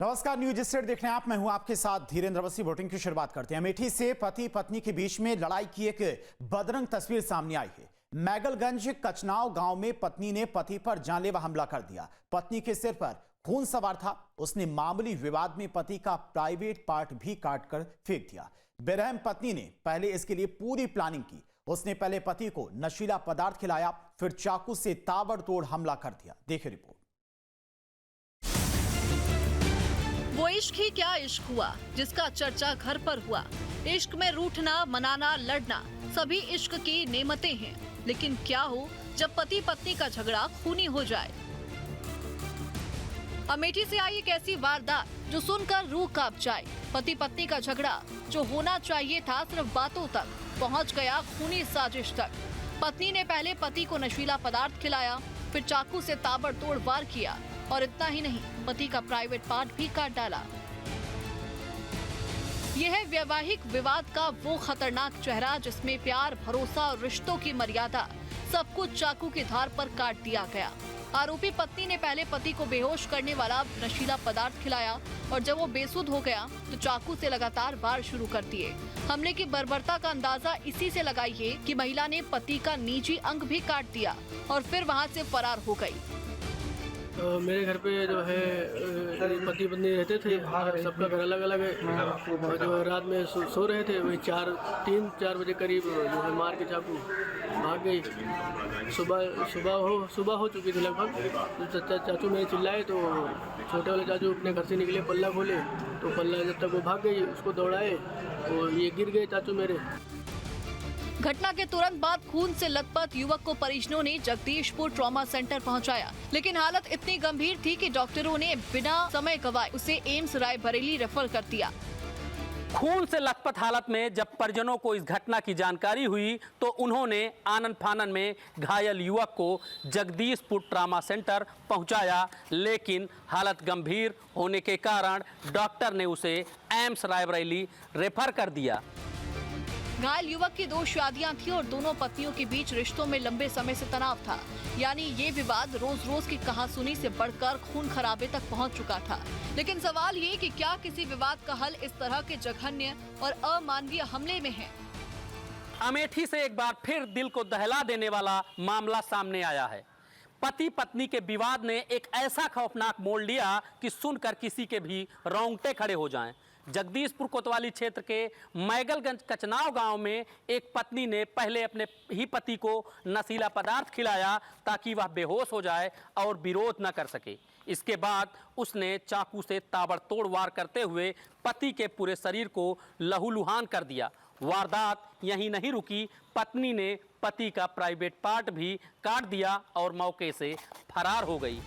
नमस्कार, news state देख रहे हैं आप। मैं हूं आपके साथ धीरेन्द्र अवस्थी। वोटिंग की शुरुआत करते हैं। अमेठी से पति पत्नी के बीच में लड़ाई की एक बदरंग तस्वीर सामने आई है। मैगलगंज कचनाव गांव में पत्नी ने पति पर जानलेवा हमला कर दिया। पत्नी के सिर पर खून सवार था। उसने मामूली विवाद में पति का प्राइवेट पार्ट भी काटकर फेंक दिया। बेरहम पत्नी ने पहले इसके लिए पूरी प्लानिंग की। उसने पहले पति को नशीला पदार्थ खिलाया, फिर चाकू से ताबड़तोड़ हमला कर दिया। देखिए रिपोर्ट। वो इश्क ही क्या इश्क हुआ जिसका चर्चा घर पर हुआ। इश्क में रूठना, मनाना, लड़ना सभी इश्क की नेमतें हैं। लेकिन क्या हो जब पति पत्नी का झगड़ा खूनी हो जाए। अमेठी से आई एक ऐसी वारदात जो सुनकर रूह कांप जाए। पति पत्नी का झगड़ा जो होना चाहिए था सिर्फ बातों तक, पहुंच गया खूनी साजिश तक। पत्नी ने पहले पति को नशीला पदार्थ खिलाया, फिर चाकू से ताबड़तोड़ वार किया और इतना ही नहीं, पति का प्राइवेट पार्ट भी काट डाला। यह है वैवाहिक विवाद का वो खतरनाक चेहरा जिसमें प्यार, भरोसा और रिश्तों की मर्यादा सब कुछ चाकू की धार पर काट दिया गया। आरोपी पत्नी ने पहले पति को बेहोश करने वाला नशीला पदार्थ खिलाया और जब वो बेसुध हो गया तो चाकू से लगातार वार शुरू कर दिए। हमले की बर्बरता का अंदाजा इसी से लगाइए कि महिला ने पति का निजी अंग भी काट दिया और फिर वहां से फरार हो गई। मेरे घर पे जो है पति पत्नी रहते थे। सबका घर अलग अलग है। और जो रात में सो रहे थे वही 3-4 बजे करीब जो है मार के चाकू भाग गई। सुबह हो चुकी थी लगभग। चाचू मेरे चिल्लाए तो छोटे वाले चाचू अपने घर से निकले, पल्ला खोले तो पल्ला जब तक वो भाग गई उसको दौड़ाए तो ये गिर गए चाचू मेरे। घटना के तुरंत बाद खून से लथपथ युवक को परिजनों ने जगदीशपुर ट्रॉमा सेंटर पहुंचाया, लेकिन हालत इतनी गंभीर थी कि डॉक्टरों ने बिना समय गवाए उसे एम्स रायबरेली रेफर कर दिया। खून से लथपथ हालत में जब परिजनों को इस घटना की जानकारी हुई तो उन्होंने आनन फानन में घायल युवक को जगदीशपुर ट्रॉमा सेंटर पहुंचाया, लेकिन हालत गंभीर होने के कारण डॉक्टर ने उसे एम्स रायबरेली रेफर कर दिया। घायल युवक की 2 शादियां थी और दोनों पत्नियों के बीच रिश्तों में लंबे समय से तनाव था। यानी ये विवाद रोज रोज की कहासुनी से बढ़कर खून खराबे तक पहुंच चुका था। लेकिन सवाल ये कि क्या किसी विवाद का हल इस तरह के जघन्य और अमानवीय हमले में है? अमेठी से एक बार फिर दिल को दहला देने वाला मामला सामने आया है। पति पत्नी के विवाद ने एक ऐसा खौफनाक मोड़ लिया कि सुनकर किसी के भी रोंगटे खड़े हो जाएं। जगदीशपुर कोतवाली क्षेत्र के मैगलगंज कचनाव गांव में एक पत्नी ने पहले अपने ही पति को नशीला पदार्थ खिलाया ताकि वह बेहोश हो जाए और विरोध न कर सके। इसके बाद उसने चाकू से ताबड़तोड़ वार करते हुए पति के पूरे शरीर को लहूलुहान कर दिया। वारदात यहीं नहीं रुकी, पत्नी ने पति का प्राइवेट पार्ट भी काट दिया और मौके से फरार हो गई।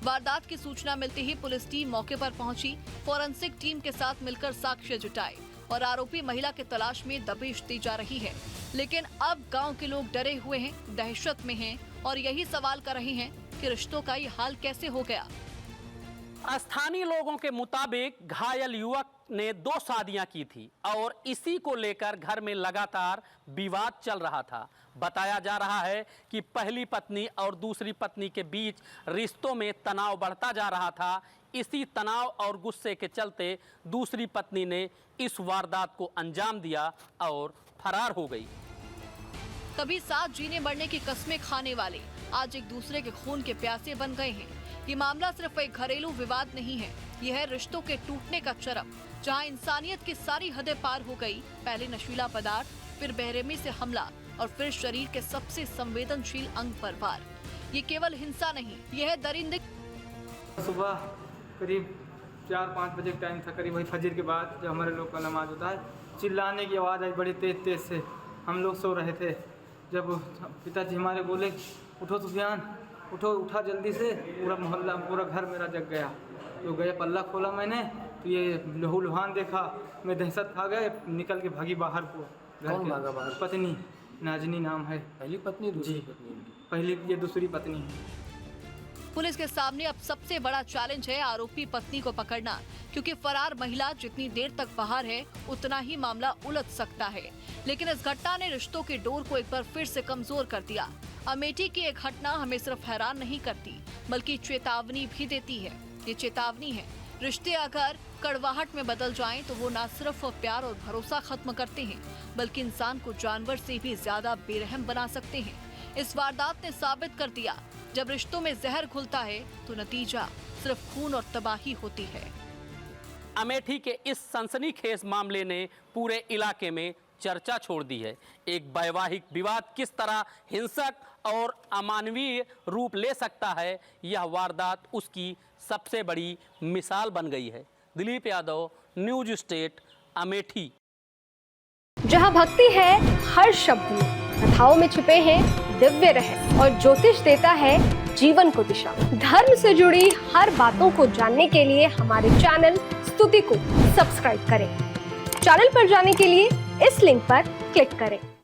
वारदात की सूचना मिलते ही पुलिस टीम मौके पर पहुंची, फोरेंसिक टीम के साथ मिलकर साक्ष्य जुटाए और आरोपी महिला की तलाश में दबिश दी जा रही है। लेकिन अब गांव के लोग डरे हुए हैं, दहशत में हैं और यही सवाल कर रहे हैं कि रिश्तों का ये हाल कैसे हो गया। स्थानीय लोगों के मुताबिक घायल युवक ने 2 शादियां की थी और इसी को लेकर घर में लगातार विवाद चल रहा था। बताया जा रहा है कि पहली पत्नी और दूसरी पत्नी के बीच रिश्तों में तनाव बढ़ता जा रहा था। इसी तनाव और गुस्से के चलते दूसरी पत्नी ने इस वारदात को अंजाम दिया और फरार हो गई। कभी साथ जीने मरने की कस्में खाने वाले आज एक दूसरे के खून के प्यासे बन गए हैं। ये मामला सिर्फ एक घरेलू विवाद नहीं है, यह है रिश्तों के टूटने का चरम, जहां इंसानियत की सारी हदें पार हो गई। पहले नशीला पदार्थ, फिर बेरहमी से हमला और फिर शरीर के सबसे संवेदनशील अंग पर वार। ये केवल हिंसा नहीं, यह है दरिंदे। सुबह करीब 4-5 बजे का टाइम था, करीब वही फजर के बाद जब हमारे लोग का नमाज होता है, चिल्लाने की आवाज़ आई बड़ी तेज से। हम लोग सो रहे थे, जब पिताजी हमारे बोले उठो सुफियान उठो, उठा जल्दी से। पूरा मोहल्ला, पूरा घर मेरा जग गया। तो गए, पल्ला खोला मैंने तो ये लहूलुहान देखा। मैं दहशत खा गए, निकल के भागी बाहर को। कौन भागा बाहर? पत्नी नाजनी नाम है। पहली पत्नी दूसरी पत्नी? पहली, ये दूसरी पत्नी है। पुलिस के सामने अब सबसे बड़ा चैलेंज है आरोपी पत्नी को पकड़ना, क्योंकि फरार महिला जितनी देर तक बाहर है उतना ही मामला उलझ सकता है। लेकिन इस घटना ने रिश्तों के डोर को एक बार फिर से कमजोर कर दिया। अमेठी की एक घटना हमें सिर्फ हैरान नहीं करती बल्कि चेतावनी भी देती है। ये चेतावनी है, रिश्ते अगर कड़वाहट में बदल जाएं तो वो ना सिर्फ प्यार और भरोसा खत्म करते हैं, बल्कि इंसान को जानवर से भी ज्यादा बेरहम बना सकते हैं। इस वारदात ने साबित कर दिया, जब रिश्तों में जहर घुलता है तो नतीजा सिर्फ खून और तबाही होती है। अमेठी के इस सनसनीखेज मामले ने पूरे इलाके में चर्चा छोड़ दी है। एक वैवाहिक विवाद किस तरह हिंसक और अमानवीय रूप ले सकता है, यह वारदात उसकी सबसे बड़ी मिसाल बन गई है। Dilip Yadav, news state, Amethi. जहां भक्ति है हर शब्द में, कथाओं में छुपे हैं दिव्य रहस्य और ज्योतिष देता है जीवन को दिशा। धर्म से जुड़ी हर बातों को जानने के लिए हमारे चैनल स्तुति को सब्सक्राइब करें। चैनल पर जाने के लिए इस लिंक पर क्लिक करें।